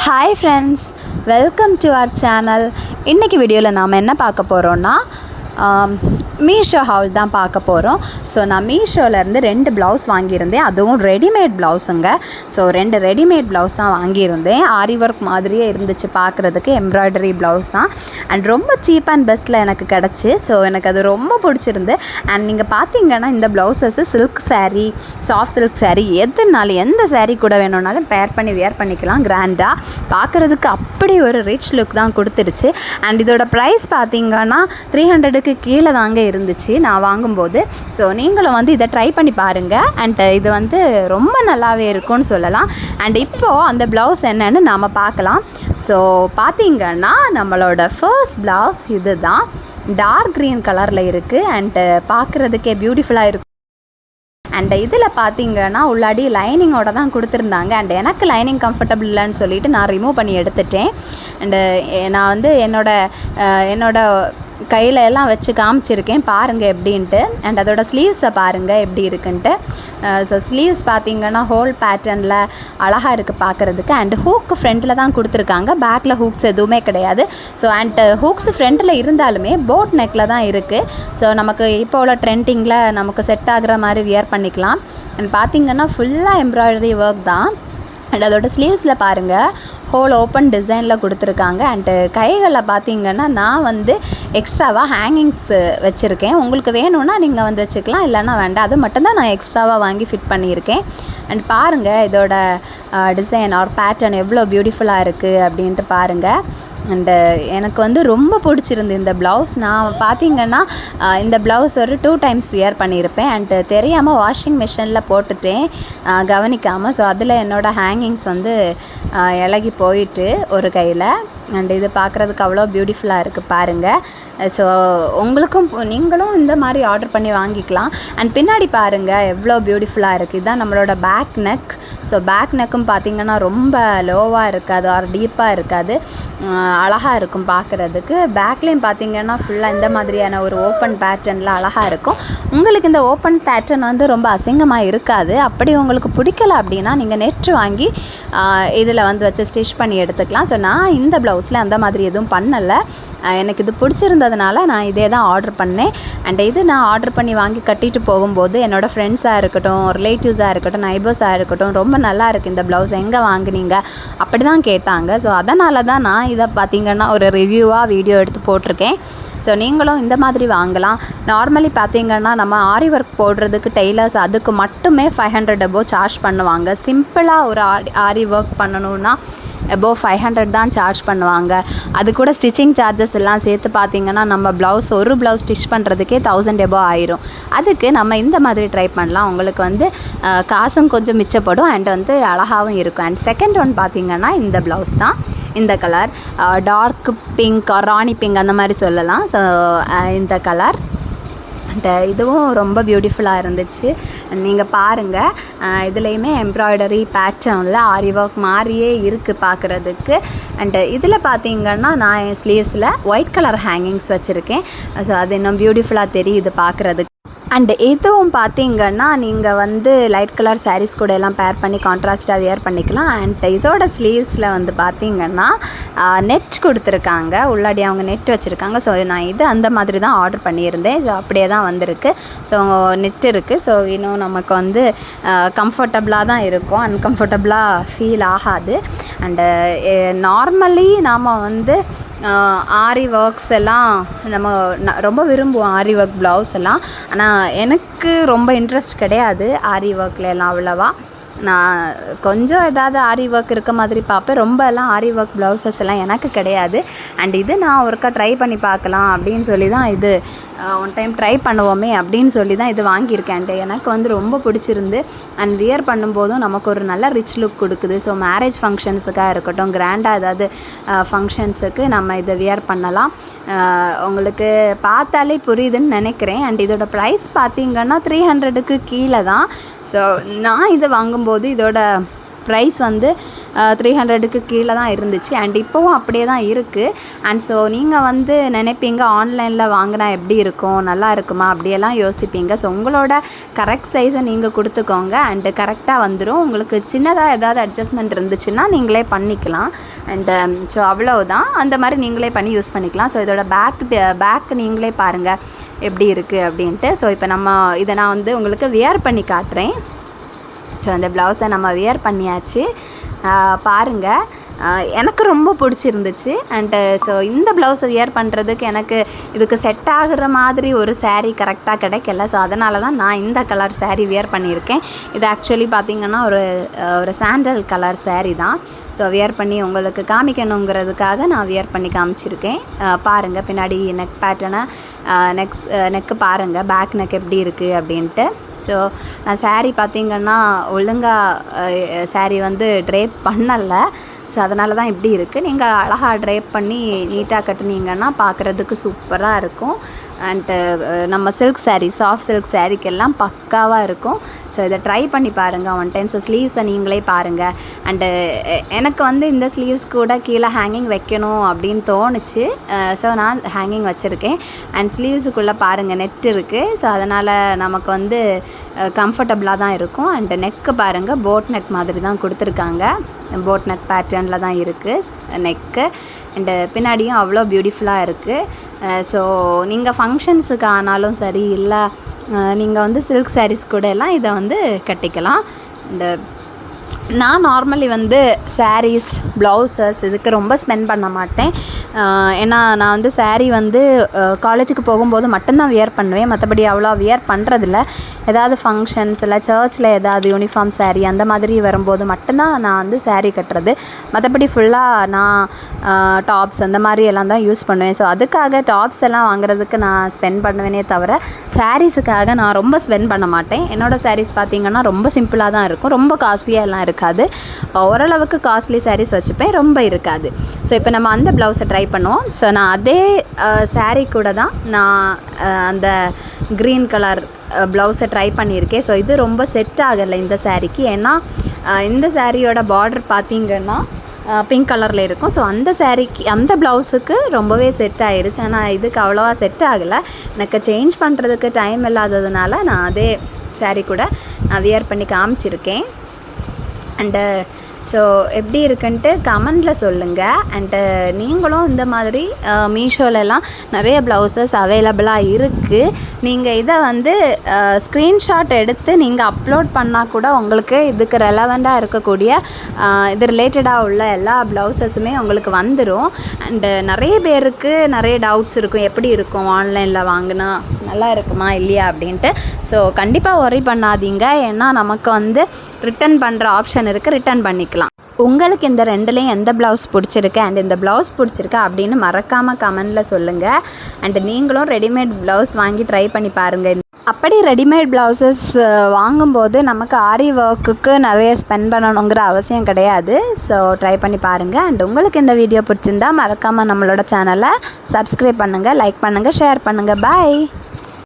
Hi friends, welcome to our channel. இன்றைக்கி வீடியோவில் நாம் என்ன பார்க்க போகிறோன்னா மீஷோ ஹவுஸ் தான் பார்க்க போகிறோம். ஸோ நான் மீஷோலேருந்து 2 ப்ளவுஸ் வாங்கியிருந்தேன், அதுவும் ரெடிமேட் ப்ளவுஸுங்க. ஸோ 2 ரெடிமேட் ப்ளவுஸ் தான் வாங்கியிருந்தேன். ஆரி ஒர்க் மாதிரியே இருந்துச்சு பார்க்குறதுக்கு, எம்ப்ராய்டரி ப்ளவுஸ் தான். அண்ட் ரொம்ப சீப் அண்ட் பெஸ்ட்டில் எனக்கு கிடச்சி. ஸோ எனக்கு அது ரொம்ப பிடிச்சிருந்து. அண்ட் நீங்கள் பார்த்தீங்கன்னா இந்த blouses silk sari, soft silk sari, எதுனாலும் எந்த சாரீ கூட வேணும்னாலும் பேர் பண்ணி வியர் பண்ணிக்கலாம். கிராண்டாக பார்க்குறதுக்கு அப்படி ஒரு ரிச் லுக் தான் கொடுத்துருச்சு. அண்ட் இதோட ப்ரைஸ் பார்த்தீங்கன்னா 300க்கு கீழே தாங்க இருந்துச்சு நான் வாங்கும்போது. ஸோ நீங்களும் இதை ட்ரை பண்ணி பாருங்கள். அண்ட் இது ரொம்ப நல்லாவே இருக்கும்னு சொல்லலாம். அண்ட் இப்போது அந்த ப்ளவுஸ் என்னன்னு நாம் பார்க்கலாம். ஸோ பார்த்தீங்கன்னா நம்மளோட ஃபர்ஸ்ட் ப்ளவுஸ் இது தான். டார்க் க்ரீன் கலரில் இருக்குது. அண்டு பார்க்குறதுக்கே பியூட்டிஃபுல்லாக இருக்குது. அண்ட் இதில் பார்த்தீங்கன்னா உள்ளாடி லைனிங்கோட தான் கொடுத்துருந்தாங்க. அண்ட் எனக்கு லைனிங் கம்ஃபர்டபுள் இல்லைன்னு சொல்லிவிட்டு நான் ரிமூவ் பண்ணி எடுத்துட்டேன். அண்டு நான் என்னோட கையில் எல்லாம் வச்சு காமிச்சிருக்கேன் பாருங்கள் எப்படின்ட்டு. அண்ட் அதோட ஸ்லீவ்ஸை பாருங்கள் எப்படி இருக்குன்ட்டு. ஸோ ஸ்லீவ்ஸ் பார்த்தீங்கன்னா ஹோல் பேட்டர்னில் அழகாக இருக்குது பார்க்குறதுக்கு. அண்ட் ஹூக்கு ஃப்ரண்ட்டில் தான் கொடுத்துருக்காங்க, பேக்கில் ஹூக்ஸ் எதுவுமே கிடையாது. ஸோ அண்ட் ஹூக்ஸ் ஃப்ரண்ட்டில் இருந்தாலுமே போட் நெக்கில் தான் இருக்குது. ஸோ நமக்கு இப்போ உள்ள ட்ரெண்டிங்கில் நமக்கு செட் ஆகிற மாதிரி வியர் பண்ணிக்கலாம். அண்ட் பார்த்திங்கன்னா ஃபுல்லாக எம்ப்ராய்டரி ஒர்க் தான். அண்ட் அதோட ஸ்லீவ்ஸில் பாருங்கள் ஹோல் ஓப்பன் டிசைனில் கொடுத்துருக்காங்க. அண்டு கைகளில் பார்த்தீங்கன்னா நான் எக்ஸ்ட்ராவாக ஹேங்கிங்ஸ் வச்சுருக்கேன். உங்களுக்கு வேணும்னா நீங்கள் வச்சுக்கலாம், இல்லைன்னா வேண்டாம். அது மட்டும்தான் நான் எக்ஸ்ட்ராவாக வாங்கி ஃபிட் பண்ணியிருக்கேன். அண்ட் பாருங்கள் இதோட டிசைன் ஆர் பேட்டர்ன் எவ்வளோ பியூட்டிஃபுல்லாக இருக்குது அப்படின்ட்டு பாருங்கள். அண்டு எனக்கு ரொம்ப பிடிச்சிருந்து இந்த ப்ளவுஸ். நான் பார்த்தீங்கன்னா இந்த ப்ளவுஸ் ஒரு 2 டைம்ஸ் வியர் பண்ணியிருப்பேன். அண்டு தெரியாமல் வாஷிங் மிஷினில் போட்டுட்டேன் கவனிக்காமல். ஸோ அதில் என்னோடய ஹேங்கிங்ஸ் இலகி போயிட்டு ஒரு கையில். அண்ட் இது பார்க்குறதுக்கு அவ்வளோ பியூட்டிஃபுல்லாக இருக்குது பாருங்கள். ஸோ நீங்களும் இந்த மாதிரி ஆர்டர் பண்ணி வாங்கிக்கலாம். அண்ட் பின்னாடி பாருங்கள் எவ்வளோ பியூட்டிஃபுல்லாக இருக்குது. இதுதான் நம்மளோட பேக் நெக். ஸோ பேக் நெக்கும் பார்த்திங்கன்னா ரொம்ப லோவாக இருக்காது ஆர் டீப்பாக இருக்காது, அழகாக இருக்கும் பார்க்குறதுக்கு. பேக்லேயும் பார்த்திங்கன்னா ஃபுல்லாக இந்த மாதிரியான ஒரு ஓப்பன் பேட்டர்னில் அழகாக இருக்கும். உங்களுக்கு இந்த ஓப்பன் பேட்டர்ன் ரொம்ப அசிங்கமாக இருக்காது. அப்படி உங்களுக்கு பிடிக்கல அப்படின்னா நீங்கள் நெட் வாங்கி இதில் வச்சு ஸ்டிச் பண்ணி எடுத்துக்கலாம். ஸோ நான் இந்த ப்ளவுஸில் அந்த மாதிரி எதுவும் பண்ணலை. எனக்கு இது பிடிச்சிருந்ததுனால நான் இதே தான் ஆர்டர் பண்ணேன். அண்ட் இது நான் ஆர்டர் பண்ணி வாங்கி கட்டிட்டு போகும்போது என்னோடய ஃப்ரெண்ட்ஸாக இருக்கட்டும், ரிலேட்டிவ்ஸாக இருக்கட்டும், நைபர்ஸாக இருக்கட்டும், ரொம்ப நல்லா இருக்குது இந்த ப்ளவுஸ், எங்கே வாங்குனீங்க அப்படி தான் கேட்டாங்க. ஸோ அதனால தான் நான் இதை பார்த்திங்கன்னா ஒரு ரிவ்யூவாக வீடியோ எடுத்து போட்டிருக்கேன். ஸோ நீங்களும் இந்த மாதிரி வாங்கலாம். நார்மலி பார்த்திங்கன்னா நம்ம ஆரி ஒர்க் போடுறதுக்கு டெய்லர்ஸ் அதுக்கு மட்டுமே 500 அபோவ் சார்ஜ் பண்ணுவாங்க. சிம்பிளாக ஒரு ஆரி ஒர்க் பண்ணணுன்னா அபோவ் 500 தான் சார்ஜ் பண்ணுவாங்க. அது கூட ஸ்டிச்சிங் சார்ஜஸ் எல்லாம் சேர்த்து பார்த்திங்கன்னா நம்ம ஒரு ப்ளவுஸ் ஸ்டிச் பண்ணுறதுக்கே 1000 அபோவ் ஆயிரும். அதுக்கு நம்ம இந்த மாதிரி ட்ரை பண்ணலாம். உங்களுக்கு காசும் கொஞ்சம் மிச்சப்படும் அண்ட் அழகாகவும் இருக்கும். அண்ட் செகண்ட் ஒன் பார்த்திங்கன்னா இந்த ப்ளவுஸ் தான். இந்த கலர் டார்க் பிங்க் ராணி பிங்க் அந்த மாதிரி சொல்லலாம். ஸோ இந்த கலர் அண்ட் இதுவும் ரொம்ப பியூட்டிஃபுல்லாக இருந்துச்சு. நீங்கள் பாருங்கள் இதுலேயுமே எம்ப்ராய்டரி பேட்டர்னில் ஆரி ஒர்க் மாதிரியே இருக்குது பார்க்குறதுக்கு. அண்டு இதில் பார்த்தீங்கன்னா நான் என் ஸ்லீவ்ஸில் ஒயிட் கலர் ஹேங்கிங்ஸ் வச்சுருக்கேன். ஸோ அது இன்னும் பியூட்டிஃபுல்லாக தெரியுது பார்க்குறதுக்கு. அண்டு இதுவும் பார்த்திங்கன்னா நீங்கள் லைட் கலர் சாரீஸ் கூட எல்லாம் பேர் பண்ணி கான்ட்ராஸ்ட்டாக வியர் பண்ணிக்கலாம். அண்ட் இதோட ஸ்லீவ்ஸில் பார்த்திங்கன்னா நெட் கொடுத்துருக்காங்க, உள்ளாடி அவங்க நெட் வச்சுருக்காங்க. ஸோ நான் இது அந்த மாதிரி தான் ஆர்டர் பண்ணியிருந்தேன். ஸோ அப்படியே தான் வந்திருக்கு. ஸோ நெட் இருக்குது. ஸோ இன்னும் நமக்கு கம்ஃபர்டபுளாக தான் இருக்கும், அன்கம்ஃபர்டபுளாக ஃபீல் ஆகாது. அண்டு நார்மலி நாம் ஆரி ஒர்க்ஸ் எல்லாம் ரொம்ப விரும்புவோம், ஆரி ஒர்க் ப்ளவுஸ் எல்லாம். ஆனால் எனக்கு ரொம்ப இன்ட்ரெஸ்ட் கிடையாது ஆரி ஒர்க்கில் எல்லாம் அவ்வளவா. நான் கொஞ்சம் ஏதாவது ஆரி ஒர்க் இருக்க மாதிரி பார்ப்பேன். ரொம்ப எல்லாம் ஆரி ஒர்க் ப்ளவுசஸ் எல்லாம் எனக்கு கிடையாது. அண்ட் இது நான் ஒருக்கா ட்ரை பண்ணி பார்க்கலாம் அப்படின்னு சொல்லி தான் இது ஒன் டைம் ட்ரை பண்ணுவோமே அப்படின்னு சொல்லி தான் இது வாங்கியிருக்கேன். அண்ட் எனக்கு ரொம்ப பிடிச்சிருந்து. அண்ட் வியர் பண்ணும்போதும் நமக்கு ஒரு நல்ல ரிச் லுக் கொடுக்குது. ஸோ மேரேஜ் ஃபங்க்ஷன்ஸுக்காக இருக்கட்டும், கிராண்டாக ஏதாவது ஃபங்க்ஷன்ஸுக்கு நம்ம இதை வியர் பண்ணலாம். உங்களுக்கு பார்த்தாலே புரியுதுன்னு நினைக்கிறேன். அண்ட் இதோட ப்ரைஸ் பார்த்திங்கன்னா 300க்கு கீழே தான். ஸோ நான் இதை வாங்கும்போது இதோட ப்ரைஸ் வந்து 300க்கு கீழே தான் இருந்துச்சு. அண்ட் இப்போவும் அப்படியே தான் இருக்குது. அண்ட் ஸோ நீங்கள் வந்து நினைப்பீங்க ஆன்லைனில் வாங்கினா எப்படி இருக்கும், நல்லா இருக்குமா அப்படியெல்லாம் யோசிப்பீங்க. ஸோ உங்களோட கரெக்ட் சைஸை நீங்கள் கொடுத்துக்கோங்க அண்டு கரெக்டாக வந்துடும். உங்களுக்கு சின்னதாக ஏதாவது அட்ஜஸ்ட்மெண்ட் இருந்துச்சுன்னா நீங்களே பண்ணிக்கலாம். அண்டு ஸோ அவ்வளவுதான், அந்த மாதிரி நீங்களே பண்ணி யூஸ் பண்ணிக்கலாம். ஸோ இதோட பேக் நீங்களே பாருங்கள் எப்படி இருக்குது அப்படின்ட்டு. ஸோ இப்போ இதை நான் வந்து உங்களுக்கு வியர் பண்ணி காட்டுறேன். ஸோ அந்த ப்ளவுஸை நம்ம வியர் பண்ணியாச்சு, பாருங்கள். எனக்கு ரொம்ப பிடிச்சிருந்துச்சு. அண்டு ஸோ இந்த ப்ளவுஸை வியர் பண்ணுறதுக்கு எனக்கு இதுக்கு செட் ஆகுற மாதிரி ஒரு சாரீ கரெக்டாக கிடைக்கல. ஸோ அதனால தான் நான் இந்த கலர் சாரீ வியர் பண்ணியிருக்கேன். இது ஆக்சுவலி பார்த்திங்கன்னா ஒரு சாண்டல் கலர் சாரீ தான். ஸோ வியர் பண்ணி உங்களுக்கு காமிக்கணுங்கிறதுக்காக நான் வியர் பண்ணி காமிச்சிருக்கேன். பாருங்கள் பின்னாடி நெக் பேட்டர்னை, நெக்கு பாருங்கள், பேக் நெக் எப்படி இருக்குது அப்படின்ட்டு. ஸோ நான் சாரீ பார்த்திங்கன்னா ஒழுங்காக சாரீ வந்து ட்ரேப் பண்ணலை. ஸோ அதனால தான் இப்படி இருக்குது. நீங்கள் அழகாக ட்ரேப் பண்ணி நீட்டாக கட்டுனீங்கன்னா பார்க்குறதுக்கு சூப்பராக இருக்கும். அண்டு நம்ம சில்க் சாரீ, சாஃப்ட் சில்க் சாரீக்கெல்லாம் பக்காவாக இருக்கும். ஸோ இதை ட்ரை பண்ணி பாருங்கள் ஒன் டைம். ஸோ ஸ்லீவ்ஸை நீங்களே பாருங்கள். அண்டு எனக்கு வந்து இந்த ஸ்லீவ்ஸ் கூட கீழே ஹேங்கிங் வைக்கணும் அப்படின்னு தோணுச்சு. ஸோ நான் ஹேங்கிங் வச்சுருக்கேன். அண்ட் ஸ்லீவ்ஸுக்குள்ளே பாருங்கள் நெட் இருக்குது. ஸோ அதனால் நமக்கு வந்து கம்ஃபர்டபுளாக தான் இருக்கும். அண்டு நெக்கு பாருங்கள், போட் நெக் மாதிரி தான் கொடுத்துருக்காங்க. போட் நெக் பேட்டர்னில் தான் இருக்குது நெக்கு. அண்டு பின்னாடியும் அவ்வளோ பியூட்டிஃபுல்லாக இருக்குது. ஸோ நீங்கள் ஃபங்க்ஷன்ஸுக்கு ஆனாலும் சரி, இல்லை நீங்கள் வந்து சில்க் சாரீஸ் கூட எல்லாம் இதை வந்து கட்டிக்கலாம். அண்டு நான் நார்மலி வந்து சாரீஸ், ப்ளவுசஸ் இதுக்கு ரொம்ப ஸ்பெண்ட் பண்ண மாட்டேன். ஏன்னா நான் வந்து சாரீ வந்து காலேஜுக்கு போகும்போது மட்டும்தான் வியர் பண்ணுவேன். மற்றபடி அவ்வளோ வியர் பண்ணுறதில்ல. ஏதாவது ஃபங்க்ஷன்ஸ் இல்லை சர்ச்சில் ஏதாவது யூனிஃபார்ம் சாரீ அந்த மாதிரி வரும்போது மட்டும்தான் நான் வந்து சாரீ கட்டுறது. மற்றபடி ஃபுல்லாக நான் டாப்ஸ் அந்த மாதிரி எல்லாம் தான் யூஸ் பண்ணுவேன். ஸோ அதுக்காக டாப்ஸ் எல்லாம் வாங்குறதுக்கு நான் ஸ்பெண்ட் பண்ணுவேனே தவிர சாரீஸுக்காக நான் ரொம்ப ஸ்பெண்ட் பண்ண மாட்டேன். என்னோடய சாரீஸ் பார்த்திங்கன்னா ரொம்ப சிம்பிளாக தான் இருக்கும், ரொம்ப காஸ்ட்லியாக எல்லாம் இருக்காது. ஓரளவுக்கு காஸ்ட்லி சாரீஸ் வச்சுப்பேன், ரொம்ப இருக்காது. ஸோ இப்போ நம்ம அந்த ப்ளவுஸை ட்ரை பண்ணுவோம். ஸோ நான் அதே சாரீ கூட தான் நான் அந்த க்ரீன் கலர் ப்ளவுஸை ட்ரை பண்ணியிருக்கேன். ஸோ இது ரொம்ப செட் ஆகலை இந்த சாரீக்கு. ஏன்னா இந்த சாரியோட பார்டர் பார்த்திங்கன்னா பிங்க் கலரில் இருக்கும். ஸோ அந்த சாரீக்கு, அந்த ப்ளவுஸுக்கு ரொம்பவே செட் ஆகிடுச்சு. ஆனால் இதுக்கு அவ்வளோவா செட் ஆகலை. எனக்கு சேஞ்ச் பண்ணுறதுக்கு டைம் இல்லாததுனால நான் அதே சாரீ கூட நான் வியர் பண்ணி காமிச்சிருக்கேன். அண்டு ஸோ எப்படி இருக்குன்ட்டு கமெண்டில் சொல்லுங்கள். அண்டு நீங்களும் இந்த மாதிரி மீஷோலலாம் நிறைய ப்ளவுசஸ் அவைலபிளாக இருக்குது. நீங்கள் இதை வந்து ஸ்க்ரீன்ஷாட் எடுத்து நீங்கள் அப்லோட் பண்ணால் கூட உங்களுக்கு இதுக்கு ரெலவெண்ட்டாக இருக்கக்கூடிய இது ரிலேட்டடாக உள்ள எல்லா ப்ளவுசஸுமே உங்களுக்கு வந்துடும். அண்டு நிறைய பேருக்கு நிறைய டவுட்ஸ் இருக்கும், எப்படி இருக்கும் ஆன்லைனில் வாங்கினா நல்லா இருக்குமா இல்லையா அப்படின்ட்டு. ஸோ கண்டிப்பாக ஒரி பண்ணாதீங்க. ஏன்னா நமக்கு வந்து ரிட்டன் பண்ணுற ஆப்ஷன் இருக்குது, ரிட்டன் பண்ணிக்கலாம். உங்களுக்கு இந்த ரெண்டுலேயும் எந்த ப்ளவுஸ் பிடிச்சிருக்கு அண்ட் இந்த ப்ளவுஸ் பிடிச்சிருக்கா அப்படின்னு மறக்காமல் கமெண்டில் சொல்லுங்கள். அண்டு நீங்களும் ரெடிமேட் ப்ளவுஸ் வாங்கி ட்ரை பண்ணி பாருங்கள். அப்படி ரெடிமேட் ப்ளவுசஸ் வாங்கும்போது நமக்கு ஆரி ஒர்க்குக்கு நிறைய ஸ்பெண்ட் பண்ணணுங்கிற அவசியம் கிடையாது. ஸோ ட்ரை பண்ணி பாருங்கள். அண்ட் உங்களுக்கு இந்த வீடியோ பிடிச்சிருந்தா மறக்காமல் நம்மளோட சேனலை சப்ஸ்கிரைப் பண்ணுங்கள், லைக் பண்ணுங்கள், ஷேர் பண்ணுங்கள். பாய்.